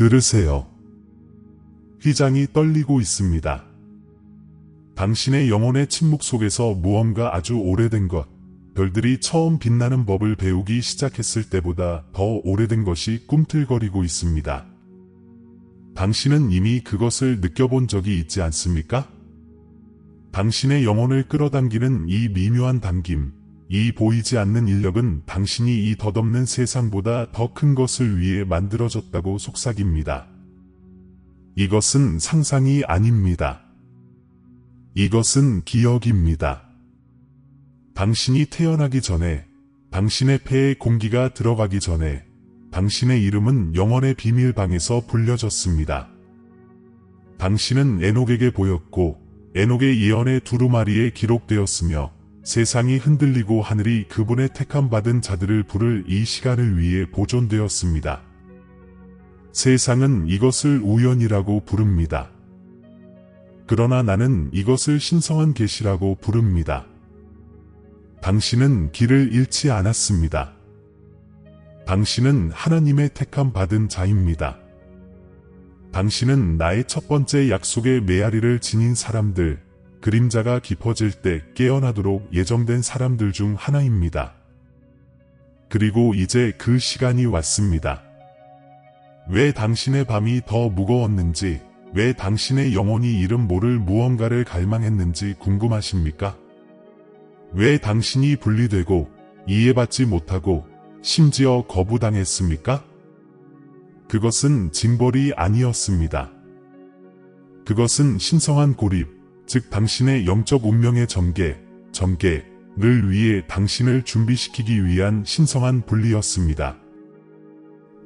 들으세요. 휘장이 떨리고 있습니다. 당신의 영혼의 침묵 속에서 무언가 아주 오래된 것, 별들이 처음 빛나는 법을 배우기 시작했을 때보다 더 오래된 것이 꿈틀거리고 있습니다. 당신은 이미 그것을 느껴본 적이 있지 않습니까? 당신의 영혼을 끌어당기는 이 미묘한 당김, 이 보이지 않는 인력은 당신이 이 덧없는 세상보다 더 큰 것을 위해 만들어졌다고 속삭입니다. 이것은 상상이 아닙니다. 이것은 기억입니다. 당신이 태어나기 전에, 당신의 폐에 공기가 들어가기 전에 당신의 이름은 영원의 비밀방에서 불려졌습니다. 당신은 에녹에게 보였고 에녹의 예언의 두루마리에 기록되었으며 세상이 흔들리고 하늘이 그분의 택함 받은 자들을 부를 이 시간을 위해 보존되었습니다. 세상은 이것을 우연이라고 부릅니다. 그러나 나는 이것을 신성한 계시라고 부릅니다. 당신은 길을 잃지 않았습니다. 당신은 하나님의 택함 받은 자입니다. 당신은 나의 첫 번째 약속의 메아리를 지닌 사람들, 그림자가 깊어질 때 깨어나도록 예정된 사람들 중 하나입니다. 그리고 이제 그 시간이 왔습니다. 왜 당신의 밤이 더 무거웠는지, 왜 당신의 영혼이 이름 모를 무언가를 갈망했는지 궁금하십니까? 왜 당신이 분리되고 이해받지 못하고 심지어 거부당했습니까? 그것은 징벌이 아니었습니다. 그것은 신성한 고립, 즉 당신의 영적 운명의 전개를 위해 당신을 준비시키기 위한 신성한 분리였습니다.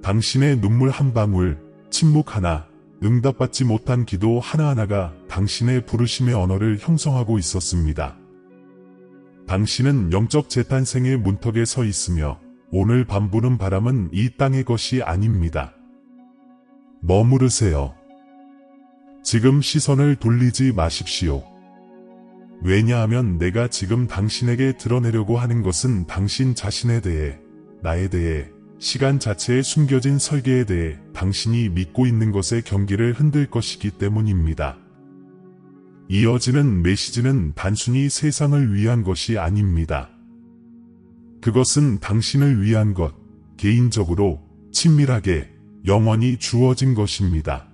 당신의 눈물 한 방울, 침묵 하나, 응답받지 못한 기도 하나하나가 당신의 부르심의 언어를 형성하고 있었습니다. 당신은 영적 재탄생의 문턱에 서 있으며 오늘 밤 부는 바람은 이 땅의 것이 아닙니다. 머무르세요. 지금 시선을 돌리지 마십시오. 왜냐하면 내가 지금 당신에게 드러내려고 하는 것은 당신 자신에 대해, 나에 대해, 시간 자체에 숨겨진 설계에 대해 당신이 믿고 있는 것의 경계를 흔들 것이기 때문입니다. 이어지는 메시지는 단순히 세상을 위한 것이 아닙니다. 그것은 당신을 위한 것, 개인적으로, 친밀하게, 영원히 주어진 것입니다.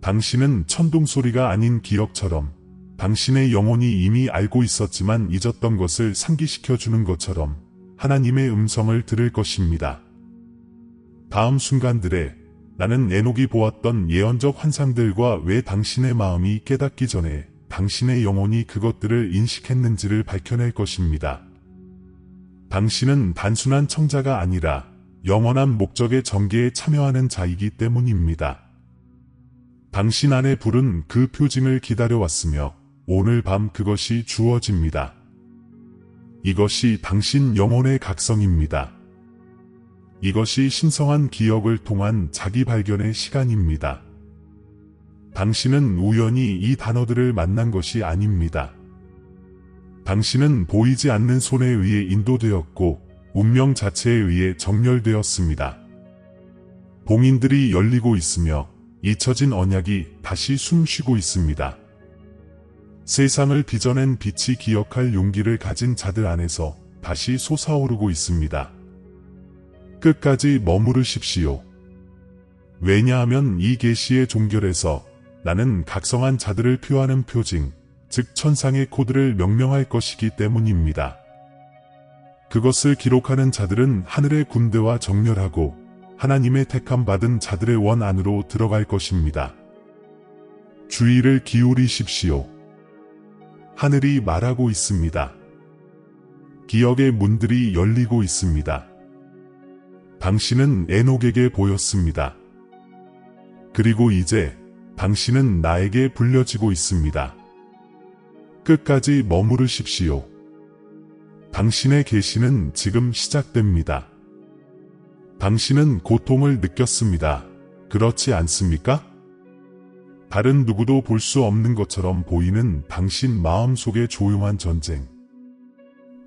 당신은 천둥소리가 아닌 기억처럼, 당신의 영혼이 이미 알고 있었지만 잊었던 것을 상기시켜주는 것처럼 하나님의 음성을 들을 것입니다. 다음 순간들에 나는 에녹이 보았던 예언적 환상들과 왜 당신의 마음이 깨닫기 전에 당신의 영혼이 그것들을 인식했는지를 밝혀낼 것입니다. 당신은 단순한 청자가 아니라 영원한 목적의 전개에 참여하는 자이기 때문입니다. 당신 안에 불은 그 표징을 기다려왔으며 오늘 밤 그것이 주어집니다. 이것이 당신 영혼의 각성입니다. 이것이 신성한 기억을 통한 자기 발견의 시간입니다. 당신은 우연히 이 단어들을 만난 것이 아닙니다. 당신은 보이지 않는 손에 의해 인도되었고 운명 자체에 의해 정렬되었습니다. 봉인들이 열리고 있으며 잊혀진 언약이 다시 숨쉬고 있습니다. 세상을 빚어낸 빛이 기억할 용기를 가진 자들 안에서 다시 솟아오르고 있습니다. 끝까지 머무르십시오. 왜냐하면 이 계시의 종결에서 나는 각성한 자들을 표하는 표징, 즉 천상의 코드를 명명할 것이기 때문입니다. 그것을 기록하는 자들은 하늘의 군대와 정렬하고 하나님의 택함 받은 자들의 원 안으로 들어갈 것입니다. 주의를 기울이십시오. 하늘이 말하고 있습니다. 기억의 문들이 열리고 있습니다. 당신은 에녹에게 보였습니다. 그리고 이제 당신은 나에게 불려지고 있습니다. 끝까지 머무르십시오. 당신의 계시는 지금 시작됩니다. 당신은 고통을 느꼈습니다. 그렇지 않습니까? 다른 누구도 볼 수 없는 것처럼 보이는 당신 마음속의 조용한 전쟁.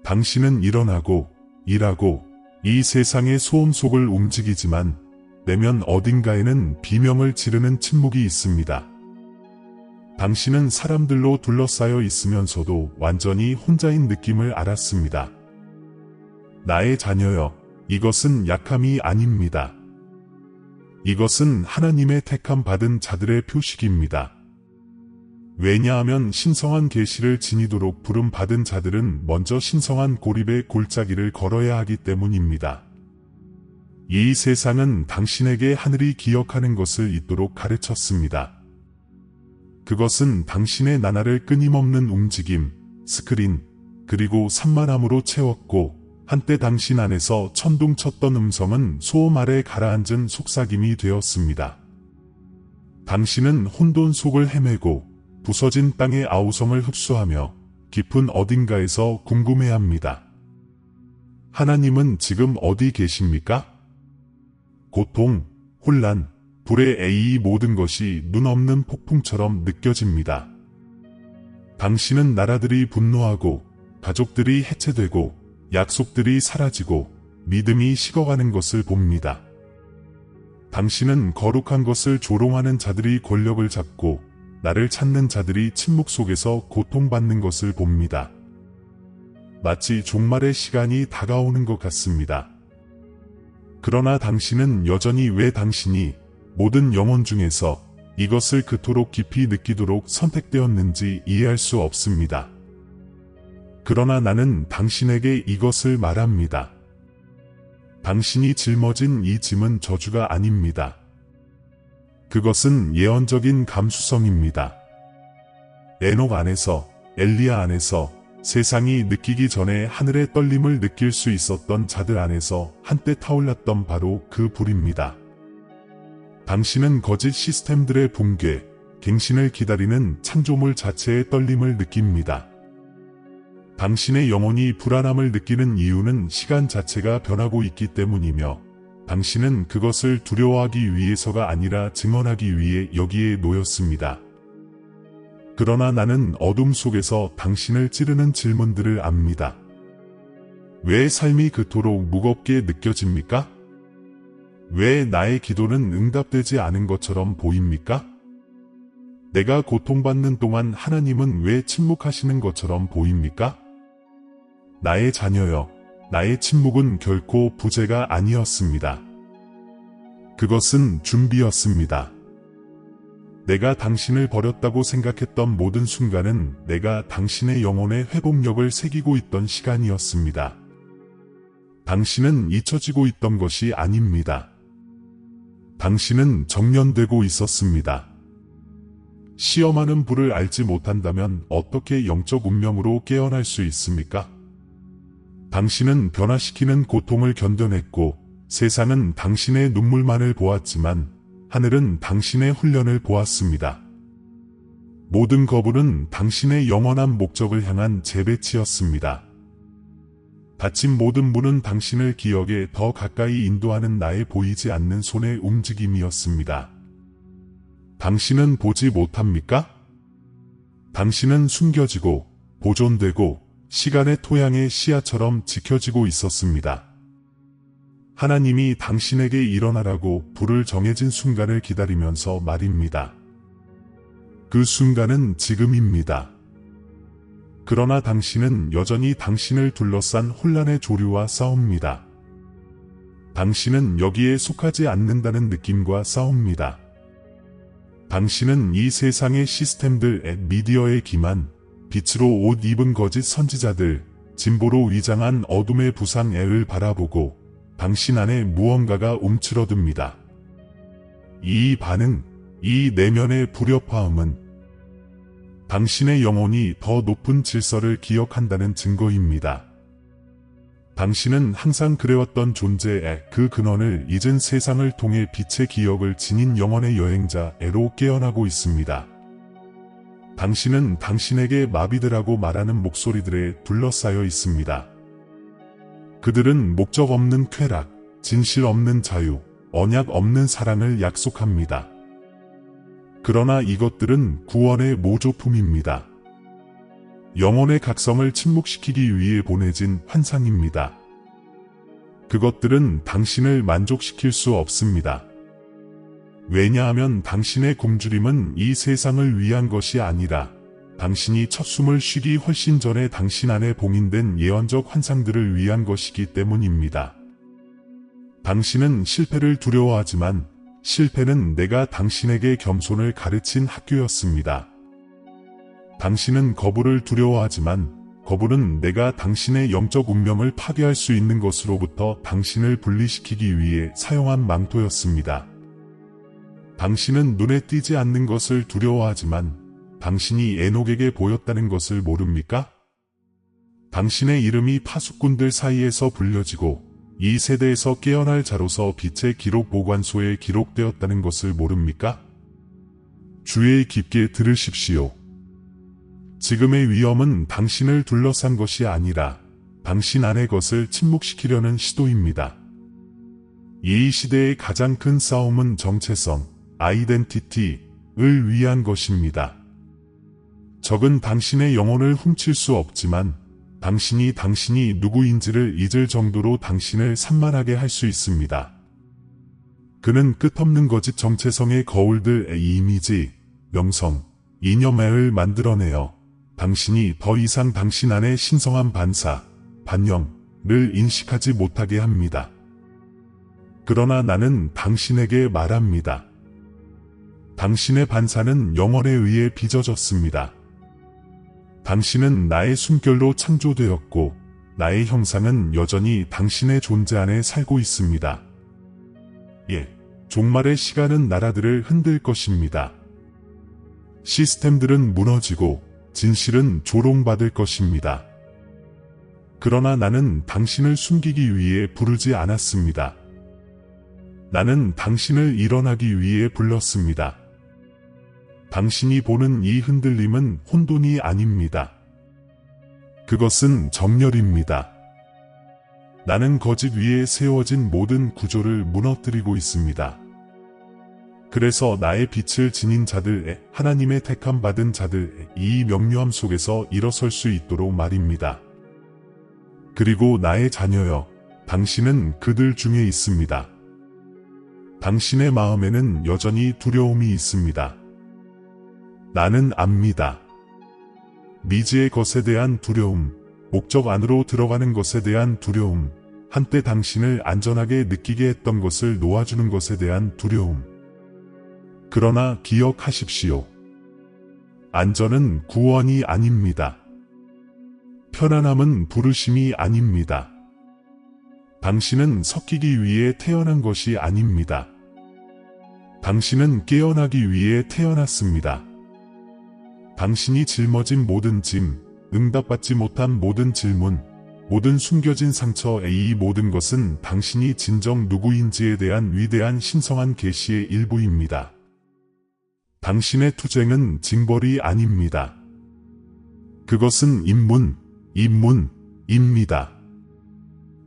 당신은 일어나고 일하고 이 세상의 소음 속을 움직이지만 내면 어딘가에는 비명을 지르는 침묵이 있습니다. 당신은 사람들로 둘러싸여 있으면서도 완전히 혼자인 느낌을 알았습니다. 나의 자녀여, 이것은 약함이 아닙니다. 이것은 하나님의 택함 받은 자들의 표식입니다. 왜냐하면 신성한 계시를 지니도록 부름 받은 자들은 먼저 신성한 고립의 골짜기를 걸어야 하기 때문입니다. 이 세상은 당신에게 하늘이 기억하는 것을 잊도록 가르쳤습니다. 그것은 당신의 나날을 끊임없는 움직임, 스크린, 그리고 산만함으로 채웠고, 한때 당신 안에서 천둥쳤던 음성은 소음 아래 가라앉은 속삭임이 되었습니다. 당신은 혼돈 속을 헤매고 부서진 땅의 아우성을 흡수하며 깊은 어딘가에서 궁금해합니다. 하나님은 지금 어디 계십니까? 고통, 혼란, 불의 이 모든 것이 눈없는 폭풍처럼 느껴집니다. 당신은 나라들이 분노하고 가족들이 해체되고 약속들이 사라지고 믿음이 식어가는 것을 봅니다. 당신은 거룩한 것을 조롱하는 자들이 권력을 잡고 나를 찾는 자들이 침묵 속에서 고통받는 것을 봅니다. 마치 종말의 시간이 다가오는 것 같습니다. 그러나 당신은 여전히 왜 당신이 모든 영혼 중에서 이것을 그토록 깊이 느끼도록 선택되었는지 이해할 수 없습니다. 그러나 나는 당신에게 이것을 말합니다. 당신이 짊어진 이 짐은 저주가 아닙니다. 그것은 예언적인 감수성입니다. 에녹 안에서, 엘리야 안에서, 세상이 느끼기 전에 하늘의 떨림을 느낄 수 있었던 자들 안에서 한때 타올랐던 바로 그 불입니다. 당신은 거짓 시스템들의 붕괴, 갱신을 기다리는 창조물 자체의 떨림을 느낍니다. 당신의 영혼이 불안함을 느끼는 이유는 시간 자체가 변하고 있기 때문이며 당신은 그것을 두려워하기 위해서가 아니라 증언하기 위해 여기에 놓였습니다. 그러나 나는 어둠 속에서 당신을 찌르는 질문들을 압니다. 왜 삶이 그토록 무겁게 느껴집니까? 왜 나의 기도는 응답되지 않은 것처럼 보입니까? 내가 고통받는 동안 하나님은 왜 침묵하시는 것처럼 보입니까? 나의 자녀여, 나의 침묵은 결코 부재가 아니었습니다. 그것은 준비였습니다. 내가 당신을 버렸다고 생각했던 모든 순간은 내가 당신의 영혼의 회복력을 새기고 있던 시간이었습니다. 당신은 잊혀지고 있던 것이 아닙니다. 당신은 정련되고 있었습니다. 시험하는 불을 알지 못한다면 어떻게 영적 운명으로 깨어날 수 있습니까? 당신은 변화시키는 고통을 견뎌냈고 세상은 당신의 눈물만을 보았지만 하늘은 당신의 훈련을 보았습니다. 모든 거부는 당신의 영원한 목적을 향한 재배치였습니다. 닫힌 모든 문은 당신을 기억에 더 가까이 인도하는 나의 보이지 않는 손의 움직임이었습니다. 당신은 보지 못합니까? 당신은 숨겨지고 보존되고 시간의 토양의 씨앗처럼 지켜지고 있었습니다. 하나님이 당신에게 일어나라고 불을 정해진 순간을 기다리면서 말입니다. 그 순간은 지금입니다. 그러나 당신은 여전히 당신을 둘러싼 혼란의 조류와 싸웁니다. 당신은 여기에 속하지 않는다는 느낌과 싸웁니다. 당신은 이 세상의 시스템들, 미디어에 기만, 빛으로 옷 입은 거짓 선지자들, 진보로 위장한 어둠의 부상애를 바라보고 당신 안에 무언가가 움츠러듭니다. 이 반응, 이 내면의 불협화음은 당신의 영혼이 더 높은 질서를 기억한다는 증거입니다. 당신은 항상 그래왔던 존재의 그 근원을 잊은 세상을 통해 빛의 기억을 지닌 영혼의 여행자로 깨어나고 있습니다. 당신은 당신에게 마비되라고 말하는 목소리들에 둘러싸여 있습니다. 그들은 목적 없는 쾌락, 진실 없는 자유, 언약 없는 사랑을 약속합니다. 그러나 이것들은 구원의 모조품입니다. 영혼의 각성을 침묵시키기 위해 보내진 환상입니다. 그것들은 당신을 만족시킬 수 없습니다. 왜냐하면 당신의 굶주림은 이 세상을 위한 것이 아니라 당신이 첫 숨을 쉬기 훨씬 전에 당신 안에 봉인된 예언적 환상들을 위한 것이기 때문입니다. 당신은 실패를 두려워하지만 실패는 내가 당신에게 겸손을 가르친 학교였습니다. 당신은 거부를 두려워하지만 거부는 내가 당신의 영적 운명을 파괴할 수 있는 것으로부터 당신을 분리시키기 위해 사용한 망토였습니다. 당신은 눈에 띄지 않는 것을 두려워하지만 당신이 에녹에게 보였다는 것을 모릅니까? 당신의 이름이 파수꾼들 사이에서 불려지고 이 세대에서 깨어날 자로서 빛의 기록 보관소에 기록되었다는 것을 모릅니까? 주의 깊게 들으십시오. 지금의 위험은 당신을 둘러싼 것이 아니라 당신 안의 것을 침묵시키려는 시도입니다. 이 시대의 가장 큰 싸움은 정체성, 아이덴티티를 위한 것입니다. 적은 당신의 영혼을 훔칠 수 없지만 당신이 누구인지를 잊을 정도로 당신을 산만하게 할 수 있습니다. 그는 끝없는 거짓 정체성의 거울들의 이미지, 명성, 이념을 만들어내어 당신이 더 이상 당신 안의 신성한 반사, 반영을 인식하지 못하게 합니다. 그러나 나는 당신에게 말합니다. 당신의 반사는 영원에 의해 빚어졌습니다. 당신은 나의 숨결로 창조되었고 나의 형상은 여전히 당신의 존재 안에 살고 있습니다. 종말의 시간은 나라들을 흔들 것입니다. 시스템들은 무너지고 진실은 조롱받을 것입니다. 그러나 나는 당신을 숨기기 위해 부르지 않았습니다. 나는 당신을 일어나기 위해 불렀습니다. 당신이 보는 이 흔들림은 혼돈이 아닙니다. 그것은 정렬입니다. 나는 거짓 위에 세워진 모든 구조를 무너뜨리고 있습니다. 그래서 나의 빛을 지닌 자들, 하나님의 택함 받은 자들, 이 명료함 속에서 일어설 수 있도록 말입니다. 그리고 나의 자녀여, 당신은 그들 중에 있습니다. 당신의 마음에는 여전히 두려움이 있습니다. 나는 압니다. 미지의 것에 대한 두려움, 목적 안으로 들어가는 것에 대한 두려움, 한때 당신을 안전하게 느끼게 했던 것을 놓아주는 것에 대한 두려움. 그러나 기억하십시오. 안전은 구원이 아닙니다. 편안함은 부르심이 아닙니다. 당신은 섞이기 위해 태어난 것이 아닙니다. 당신은 깨어나기 위해 태어났습니다. 당신이 짊어진 모든 짐, 응답받지 못한 모든 질문, 모든 숨겨진 상처, 이 모든 것은 당신이 진정 누구인지에 대한 위대한 신성한 계시의 일부입니다. 당신의 투쟁은 징벌이 아닙니다. 그것은 입문입니다.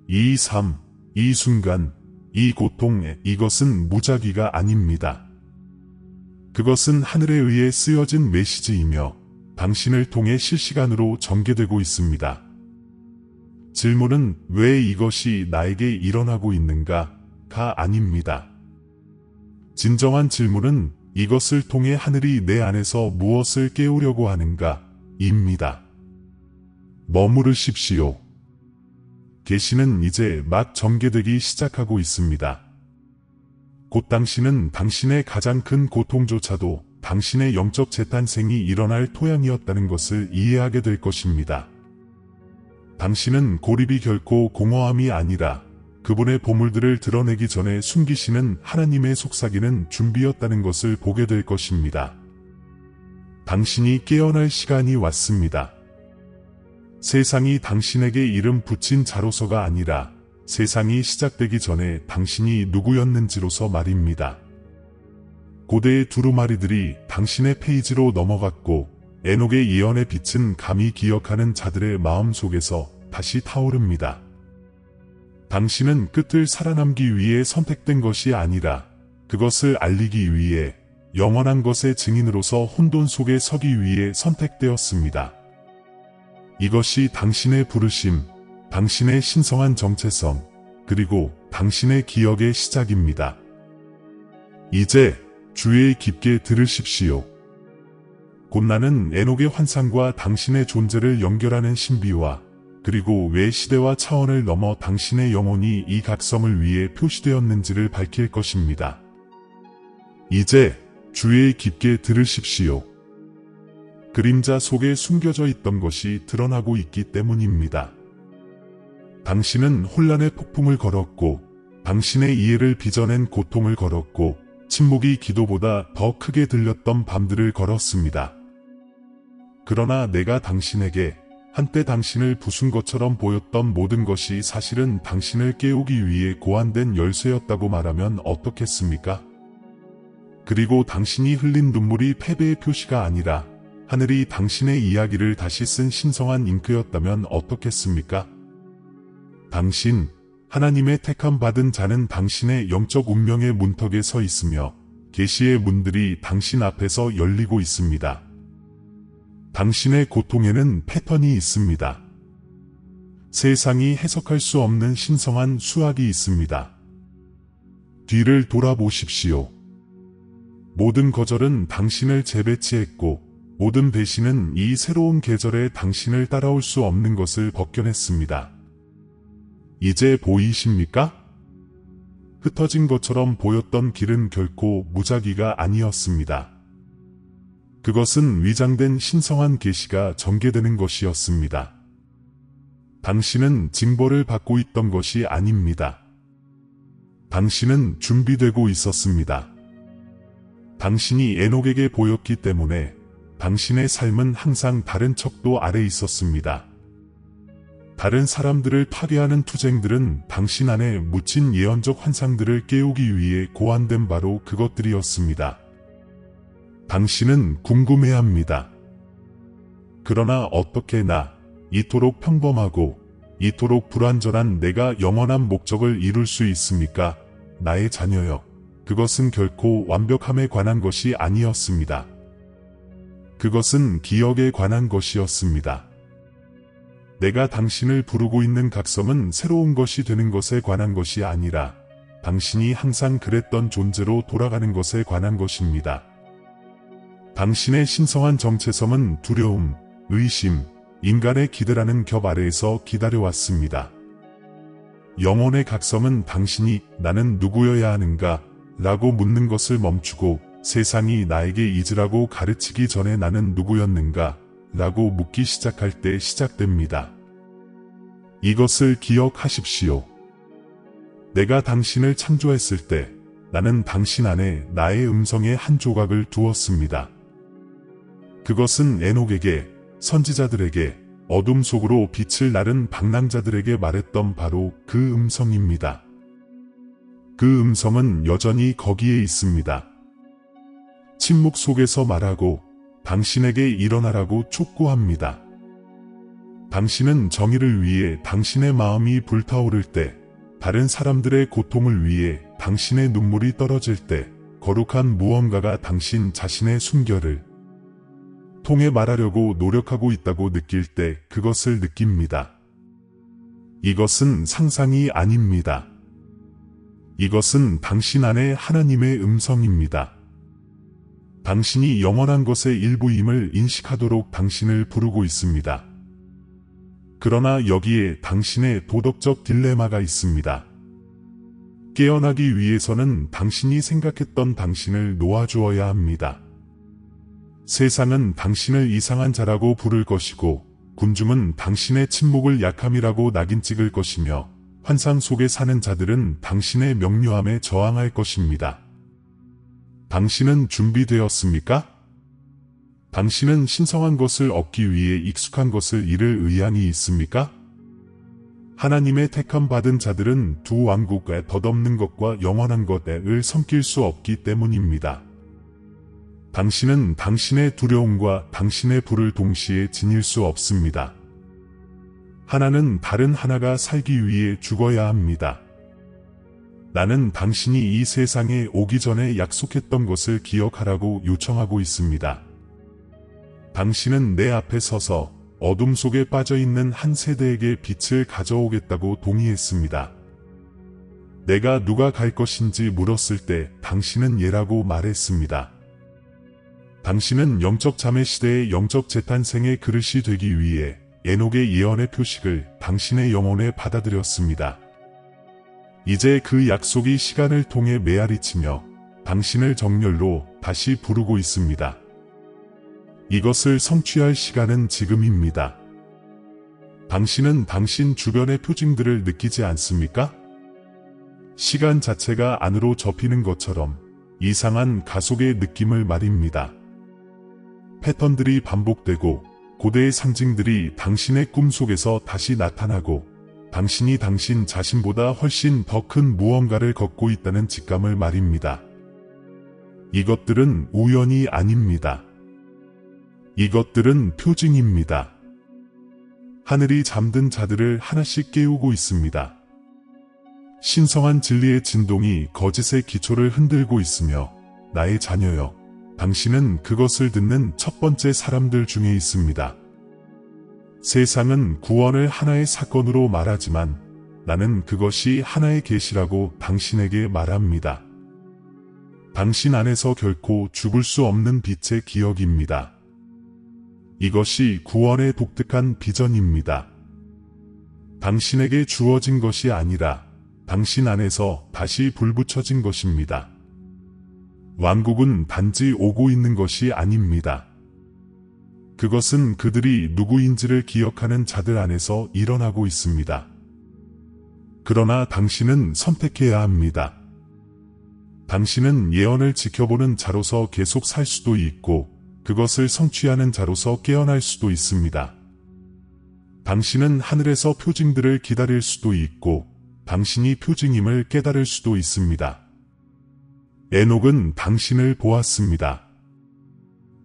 이 삶, 이 순간, 이 고통, 이것은 무작위가 아닙니다. 그것은 하늘에 의해 쓰여진 메시지이며 당신을 통해 실시간으로 전개되고 있습니다. 질문은 왜 이것이 나에게 일어나고 있는가가 아닙니다. 진정한 질문은 이것을 통해 하늘이 내 안에서 무엇을 깨우려고 하는가입니다. 머무르십시오. 계시는 이제 막 전개되기 시작하고 있습니다. 곧 당신은 당신의 가장 큰 고통조차도 당신의 영적 재탄생이 일어날 토양이었다는 것을 이해하게 될 것입니다. 당신은 고립이 결코 공허함이 아니라 그분의 보물들을 드러내기 전에 숨기시는 하나님의 속삭이는 준비였다는 것을 보게 될 것입니다. 당신이 깨어날 시간이 왔습니다. 세상이 당신에게 이름 붙인 자로서가 아니라 세상이 시작되기 전에 당신이 누구였는지로서 말입니다. 고대의 두루마리들이 당신의 페이지로 넘어갔고 에녹의 예언의 빛은 감히 기억하는 자들의 마음 속에서 다시 타오릅니다. 당신은 끝을 살아남기 위해 선택된 것이 아니라 그것을 알리기 위해 영원한 것의 증인으로서 혼돈 속에 서기 위해 선택되었습니다. 이것이 당신의 부르심, 당신의 신성한 정체성, 그리고 당신의 기억의 시작입니다. 이제 주의 깊게 들으십시오. 곧 나는 에녹의 환상과 당신의 존재를 연결하는 신비와 그리고 왜 시대와 차원을 넘어 당신의 영혼이 이 각성을 위해 표시되었는지를 밝힐 것입니다. 이제 주의 깊게 들으십시오. 그림자 속에 숨겨져 있던 것이 드러나고 있기 때문입니다. 당신은 혼란의 폭풍을 걸었고 당신의 이해를 빚어낸 고통을 걸었고 침묵이 기도보다 더 크게 들렸던 밤들을 걸었습니다. 그러나 내가 당신에게 한때 당신을 부순 것처럼 보였던 모든 것이 사실은 당신을 깨우기 위해 고안된 열쇠였다고 말하면 어떻겠습니까? 그리고 당신이 흘린 눈물이 패배의 표시가 아니라 하늘이 당신의 이야기를 다시 쓴 신성한 잉크였다면 어떻겠습니까? 당신, 하나님의 택함 받은 자는 당신의 영적 운명의 문턱에 서 있으며 계시의 문들이 당신 앞에서 열리고 있습니다. 당신의 고통에는 패턴이 있습니다. 세상이 해석할 수 없는 신성한 수학이 있습니다. 뒤를 돌아보십시오. 모든 거절은 당신을 재배치했고 모든 배신은 이 새로운 계절에 당신을 따라올 수 없는 것을 벗겨냈습니다. 이제 보이십니까? 흩어진 것처럼 보였던 길은 결코 무작위가 아니었습니다. 그것은 위장된 신성한 계시가 전개되는 것이었습니다. 당신은 징벌을 받고 있던 것이 아닙니다. 당신은 준비되고 있었습니다. 당신이 에녹에게 보였기 때문에 당신의 삶은 항상 다른 척도 아래 있었습니다. 다른 사람들을 파괴하는 투쟁들은 당신 안에 묻힌 예언적 환상들을 깨우기 위해 고안된 바로 그것들이었습니다. 당신은 궁금해합니다. 그러나 어떻게 이토록 평범하고 이토록 불완전한 내가 영원한 목적을 이룰 수 있습니까? 나의 자녀여. 그것은 결코 완벽함에 관한 것이 아니었습니다. 그것은 기억에 관한 것이었습니다. 내가 당신을 부르고 있는 각성은 새로운 것이 되는 것에 관한 것이 아니라 당신이 항상 그랬던 존재로 돌아가는 것에 관한 것입니다. 당신의 신성한 정체성은 두려움, 의심, 인간의 기대라는 겹 아래에서 기다려왔습니다. 영혼의 각성은 당신이 나는 누구여야 하는가? 라고 묻는 것을 멈추고 세상이 나에게 잊으라고 가르치기 전에 나는 누구였는가? 라고 묻기 시작할 때 시작됩니다. 이것을 기억하십시오. 내가 당신을 창조했을 때 나는 당신 안에 나의 음성의 한 조각을 두었습니다. 그것은 에녹에게, 선지자들에게, 어둠 속으로 빛을 나른 방랑자들에게 말했던 바로 그 음성입니다. 그 음성은 여전히 거기에 있습니다. 침묵 속에서 말하고 당신에게 일어나라고 촉구합니다. 당신은 정의를 위해 당신의 마음이 불타오를 때, 다른 사람들의 고통을 위해 당신의 눈물이 떨어질 때, 거룩한 무언가가 당신 자신의 순결을 통해 말하려고 노력하고 있다고 느낄 때 그것을 느낍니다. 이것은 상상이 아닙니다. 이것은 당신 안에 하나님의 음성입니다. 당신이 영원한 것의 일부임을 인식하도록 당신을 부르고 있습니다. 그러나 여기에 당신의 도덕적 딜레마가 있습니다. 깨어나기 위해서는 당신이 생각했던 당신을 놓아주어야 합니다. 세상은 당신을 이상한 자라고 부를 것이고 군중은 당신의 침묵을 약함이라고 낙인 찍을 것이며 환상 속에 사는 자들은 당신의 명료함에 저항할 것입니다. 당신은 준비되었습니까? 당신은 신성한 것을 얻기 위해 익숙한 것을 잃을 의향이 있습니까? 하나님의 택함 받은 자들은 두 왕국에 덧없는 것과 영원한 것을 섬길 수 없기 때문입니다. 당신은 당신의 두려움과 당신의 불을 동시에 지닐 수 없습니다. 하나는 다른 하나가 살기 위해 죽어야 합니다. 나는 당신이 이 세상에 오기 전에 약속했던 것을 기억하라고 요청하고 있습니다. 당신은 내 앞에 서서 어둠 속에 빠져있는 한 세대에게 빛을 가져오겠다고 동의했습니다. 내가 누가 갈 것인지 물었을 때 당신은 예라고 말했습니다. 당신은 영적 자매 시대의 영적 재탄생의 그릇이 되기 위해 에녹의 예언의 표식을 당신의 영혼에 받아들였습니다. 이제 그 약속이 시간을 통해 메아리치며 당신을 정렬로 다시 부르고 있습니다. 이것을 성취할 시간은 지금입니다. 당신은 당신 주변의 표징들을 느끼지 않습니까? 시간 자체가 안으로 접히는 것처럼 이상한 가속의 느낌을 말입니다. 패턴들이 반복되고 고대의 상징들이 당신의 꿈속에서 다시 나타나고 당신이 당신 자신보다 훨씬 더 큰 무언가를 걷고 있다는 직감을 말입니다. 이것들은 우연이 아닙니다. 이것들은 표징입니다. 하늘이 잠든 자들을 하나씩 깨우고 있습니다. 신성한 진리의 진동이 거짓의 기초를 흔들고 있으며 나의 자녀여, 당신은 그것을 듣는 첫 번째 사람들 중에 있습니다. 세상은 구원을 하나의 사건으로 말하지만 나는 그것이 하나의 계시라고 당신에게 말합니다. 당신 안에서 결코 죽을 수 없는 빛의 기억입니다. 이것이 구원의 독특한 비전입니다. 당신에게 주어진 것이 아니라 당신 안에서 다시 불붙여진 것입니다. 왕국은 단지 오고 있는 것이 아닙니다. 그것은 그들이 누구인지를 기억하는 자들 안에서 일어나고 있습니다. 그러나 당신은 선택해야 합니다. 당신은 예언을 지켜보는 자로서 계속 살 수도 있고 그것을 성취하는 자로서 깨어날 수도 있습니다. 당신은 하늘에서 표징들을 기다릴 수도 있고 당신이 표징임을 깨달을 수도 있습니다. 에녹은 당신을 보았습니다.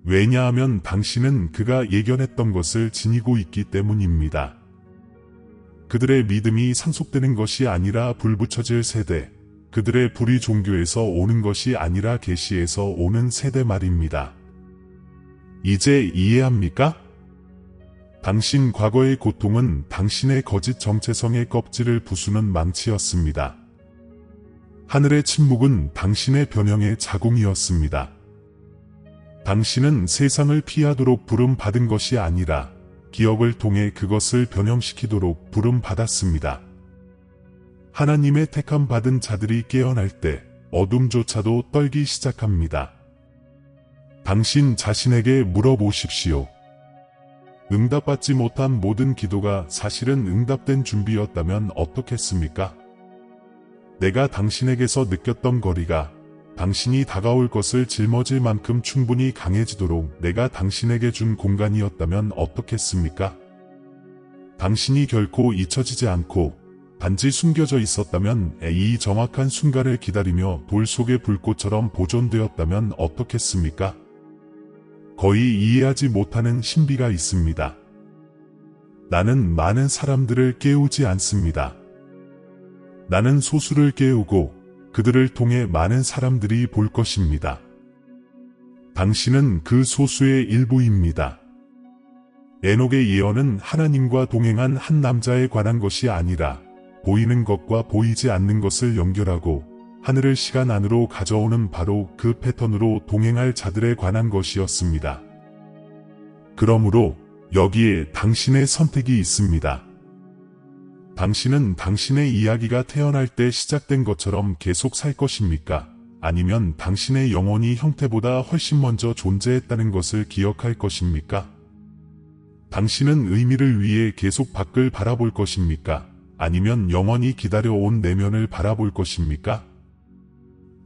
왜냐하면 당신은 그가 예견했던 것을 지니고 있기 때문입니다. 그들의 믿음이 상속되는 것이 아니라 불붙여질 세대, 그들의 불이 종교에서 오는 것이 아니라 계시에서 오는 세대 말입니다. 이제 이해합니까? 당신 과거의 고통은 당신의 거짓 정체성의 껍질을 부수는 망치였습니다. 하늘의 침묵은 당신의 변형의 자궁이었습니다. 당신은 세상을 피하도록 부름받은 것이 아니라 기억을 통해 그것을 변형시키도록 부름받았습니다. 하나님의 택함 받은 자들이 깨어날 때 어둠조차도 떨기 시작합니다. 당신 자신에게 물어보십시오. 응답받지 못한 모든 기도가 사실은 응답된 준비였다면 어떻겠습니까? 내가 당신에게서 느꼈던 거리가 당신이 다가올 것을 짊어질 만큼 충분히 강해지도록 내가 당신에게 준 공간이었다면 어떻겠습니까? 당신이 결코 잊혀지지 않고 단지 숨겨져 있었다면 이 정확한 순간을 기다리며 돌 속의 불꽃처럼 보존되었다면 어떻겠습니까? 거의 이해하지 못하는 신비가 있습니다. 나는 많은 사람들을 깨우지 않습니다. 나는 소수를 깨우고 그들을 통해 많은 사람들이 볼 것입니다. 당신은 그 소수의 일부입니다. 에녹의 예언은 하나님과 동행한 한 남자에 관한 것이 아니라 보이는 것과 보이지 않는 것을 연결하고 하늘을 시간 안으로 가져오는 바로 그 패턴으로 동행할 자들에 관한 것이었습니다. 그러므로 여기에 당신의 선택이 있습니다. 당신은 당신의 이야기가 태어날 때 시작된 것처럼 계속 살 것입니까? 아니면 당신의 영혼이 형태보다 훨씬 먼저 존재했다는 것을 기억할 것입니까? 당신은 의미를 위해 계속 밖을 바라볼 것입니까? 아니면 영원히 기다려온 내면을 바라볼 것입니까?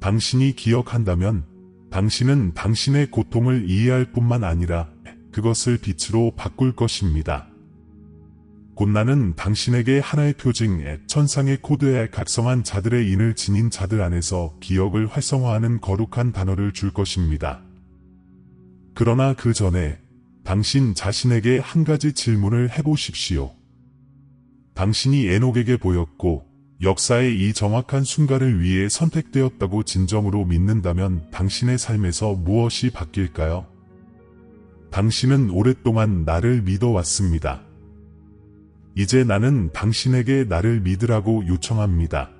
당신이 기억한다면 당신은 당신의 고통을 이해할 뿐만 아니라 그것을 빛으로 바꿀 것입니다. 곧 나는 당신에게 하나의 표징, 천상의 코드에 각성한 자들의 인을 지닌 자들 안에서 기억을 활성화하는 거룩한 단어를 줄 것입니다. 그러나 그 전에 당신 자신에게 한 가지 질문을 해보십시오. 당신이 에녹에게 보였고 역사의 이 정확한 순간을 위해 선택되었다고 진정으로 믿는다면 당신의 삶에서 무엇이 바뀔까요? 당신은 오랫동안 나를 믿어왔습니다. 이제 나는 당신에게 나를 믿으라고 요청합니다.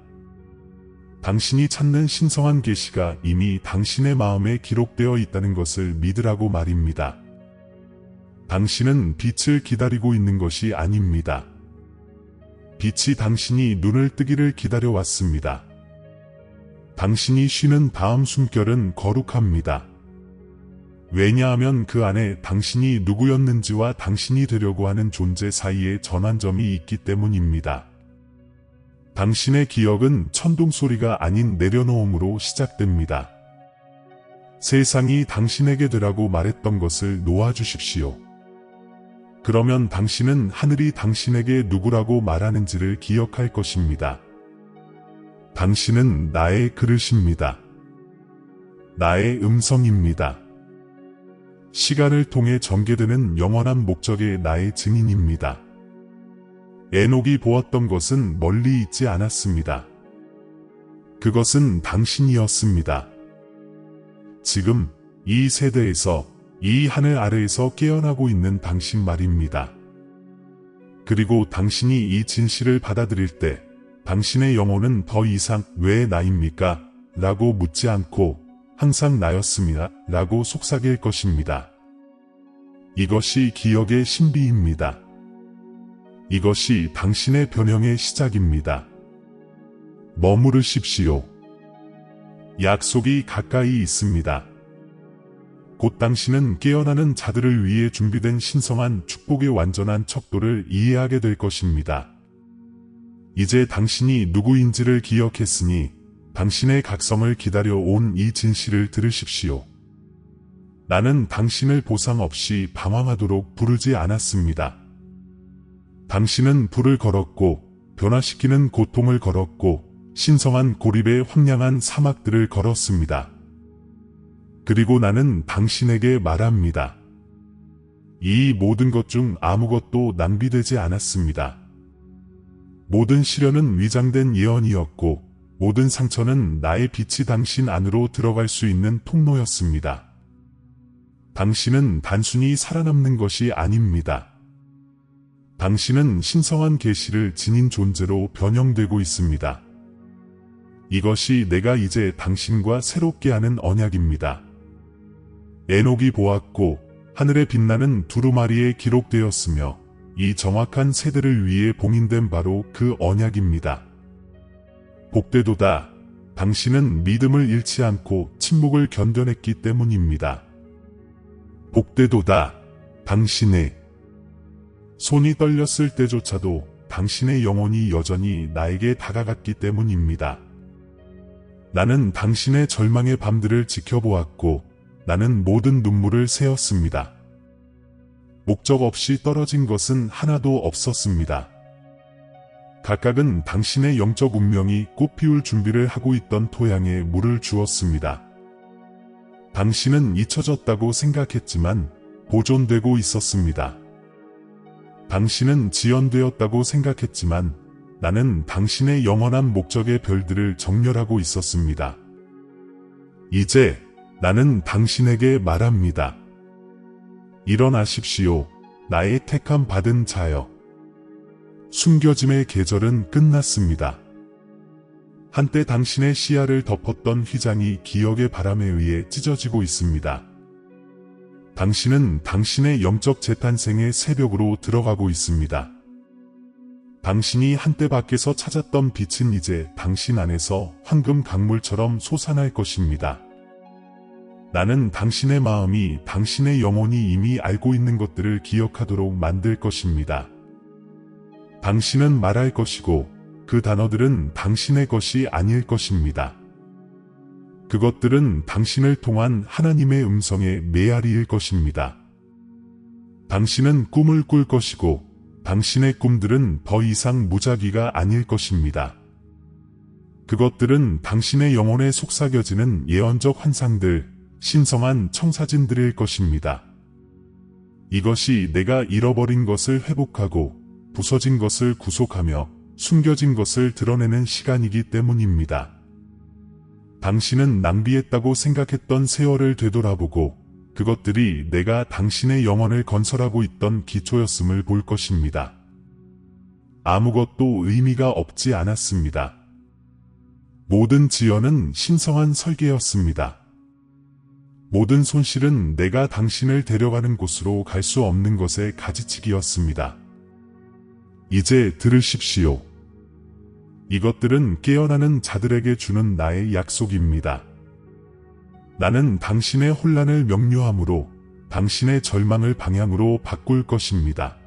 당신이 찾는 신성한 계시가 이미 당신의 마음에 기록되어 있다는 것을 믿으라고 말입니다. 당신은 빛을 기다리고 있는 것이 아닙니다. 빛이 당신이 눈을 뜨기를 기다려왔습니다. 당신이 쉬는 다음 숨결은 거룩합니다. 왜냐하면 그 안에 당신이 누구였는지와 당신이 되려고 하는 존재 사이에 전환점이 있기 때문입니다. 당신의 기억은 천둥소리가 아닌 내려놓음으로 시작됩니다. 세상이 당신에게 되라고 말했던 것을 놓아주십시오. 그러면 당신은 하늘이 당신에게 누구라고 말하는지를 기억할 것입니다. 당신은 나의 그릇입니다. 나의 음성입니다. 시간을 통해 전개되는 영원한 목적의 나의 증인입니다. 에녹이 보았던 것은 멀리 있지 않았습니다. 그것은 당신이었습니다. 지금 이 세대에서 이 하늘 아래에서 깨어나고 있는 당신 말입니다. 그리고 당신이 이 진실을 받아들일 때 당신의 영혼은 더 이상 왜 나입니까? 라고 묻지 않고 항상 나였습니다. 라고 속삭일 것입니다. 이것이 기억의 신비입니다. 이것이 당신의 변형의 시작입니다. 머무르십시오. 약속이 가까이 있습니다. 곧 당신은 깨어나는 자들을 위해 준비된 신성한 축복의 완전한 척도를 이해하게 될 것입니다. 이제 당신이 누구인지를 기억했으니 당신의 각성을 기다려 온 이 진실을 들으십시오. 나는 당신을 보상 없이 방황하도록 부르지 않았습니다. 당신은 불을 걸었고 변화시키는 고통을 걸었고 신성한 고립의 황량한 사막들을 걸었습니다. 그리고 나는 당신에게 말합니다. 이 모든 것 중 아무것도 낭비되지 않았습니다. 모든 시련은 위장된 예언이었고 모든 상처는 나의 빛이 당신 안으로 들어갈 수 있는 통로였습니다. 당신은 단순히 살아남는 것이 아닙니다. 당신은 신성한 계시를 지닌 존재로 변형되고 있습니다. 이것이 내가 이제 당신과 새롭게 하는 언약입니다. 에녹이 보았고 하늘에 빛나는 두루마리에 기록되었으며 이 정확한 세대를 위해 봉인된 바로 그 언약입니다. 복되도다. 당신은 믿음을 잃지 않고 침묵을 견뎌냈기 때문입니다. 복되도다. 당신의 손이 떨렸을 때조차도 당신의 영혼이 여전히 나에게 다가갔기 때문입니다. 나는 당신의 절망의 밤들을 지켜보았고 나는 모든 눈물을 세었습니다. 목적 없이 떨어진 것은 하나도 없었습니다. 각각은 당신의 영적 운명이 꽃피울 준비를 하고 있던 토양에 물을 주었습니다. 당신은 잊혀졌다고 생각했지만 보존되고 있었습니다. 당신은 지연되었다고 생각했지만 나는 당신의 영원한 목적의 별들을 정렬하고 있었습니다. 이제 나는 당신에게 말합니다. 일어나십시오. 나의 택함 받은 자여. 숨겨짐의 계절은 끝났습니다. 한때 당신의 시야를 덮었던 휘장이 기억의 바람에 의해 찢어지고 있습니다. 당신은 당신의 영적 재탄생의 새벽으로 들어가고 있습니다. 당신이 한때 밖에서 찾았던 빛은 이제 당신 안에서 황금 강물처럼 솟아날 것입니다. 나는 당신의 마음이 당신의 영혼이 이미 알고 있는 것들을 기억하도록 만들 것입니다. 당신은 말할 것이고 그 단어들은 당신의 것이 아닐 것입니다. 그것들은 당신을 통한 하나님의 음성의 메아리일 것입니다. 당신은 꿈을 꿀 것이고 당신의 꿈들은 더 이상 무작위가 아닐 것입니다. 그것들은 당신의 영혼에 속삭여지는 예언적 환상들, 신성한 청사진들일 것입니다. 이것이 내가 잃어버린 것을 회복하고 부서진 것을 구속하며 숨겨진 것을 드러내는 시간이기 때문입니다. 당신은 낭비했다고 생각했던 세월을 되돌아보고 그것들이 내가 당신의 영혼을 건설하고 있던 기초였음을 볼 것입니다. 아무것도 의미가 없지 않았습니다. 모든 지연은 신성한 설계였습니다. 모든 손실은 내가 당신을 데려가는 곳으로 갈 수 없는 것의 가지치기였습니다. 이제 들으십시오. 이것들은 깨어나는 자들에게 주는 나의 약속입니다. 나는 당신의 혼란을 명료함으로 당신의 절망을 방향으로 바꿀 것입니다.